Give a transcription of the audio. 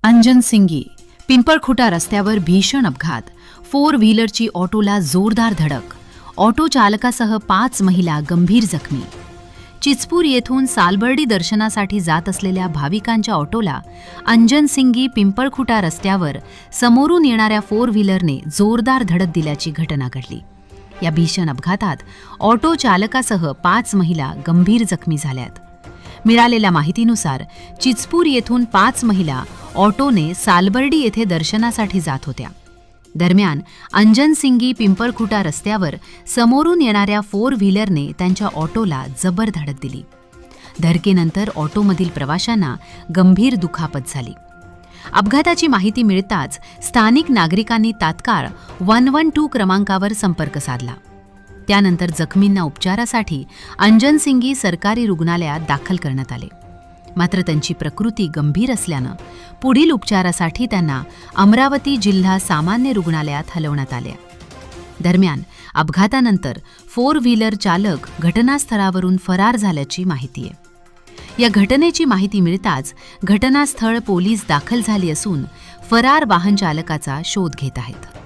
अंजनसिंगी पिंपळखुटा रस्त्यावर भीषण अपघात. 4 व्हीलरची ऑटोला जोरदार धडक. ऑटो चालकासह 5 महिला गंभीर जखमी. चिचपूर येथून सालबर्डी दर्शनासाठी जात असलेल्या भाविकांच्या ऑटोला अंजनसिंगी पिंपळखुटा रस्त्यावर समोरून येणाऱ्या 4 व्हीलरने जोरदार धडक दिल्याची घटना घडली. या भीषण अपघातात ऑटो चालकासह 5 महिला गंभीर जखमी झाल्यात. मिळालेल्या माहितीनुसार चिचपूर येथून 5 महिला ऑटोने सालबर्डी येथे दर्शनासाठी जात होत्या. दरम्यान अंजनसिंगी पिंपळखुटा रस्त्यावर समोरून येणाऱ्या 4 व्हीलरने त्यांच्या ऑटोला जबर धडक दिली. धडकेनंतर ऑटोमधील प्रवाशांना गंभीर दुखापत झाली. अपघाताची माहिती मिळताच स्थानिक नागरिकांनी तात्काळ 112 क्रमांकावर संपर्क साधला. त्यानंतर जखमींना उपचारासाठी अंजनसिंगी सरकारी रुग्णालयात दाखल करण्यात आले. मात्र त्यांची प्रकृती गंभीर असल्यानं पुढील उपचारासाठी त्यांना अमरावती जिल्हा सामान्य रुग्णालयात हलवण्यात आले. दरम्यान अपघातानंतर 4 व्हीलर चालक घटनास्थळावरून फरार झाल्याची माहिती आहे. या घटनेची माहिती मिळताच घटनास्थळ पोलीस दाखल झाली असून फरार वाहन चालकाचा शोध घेत आहेत.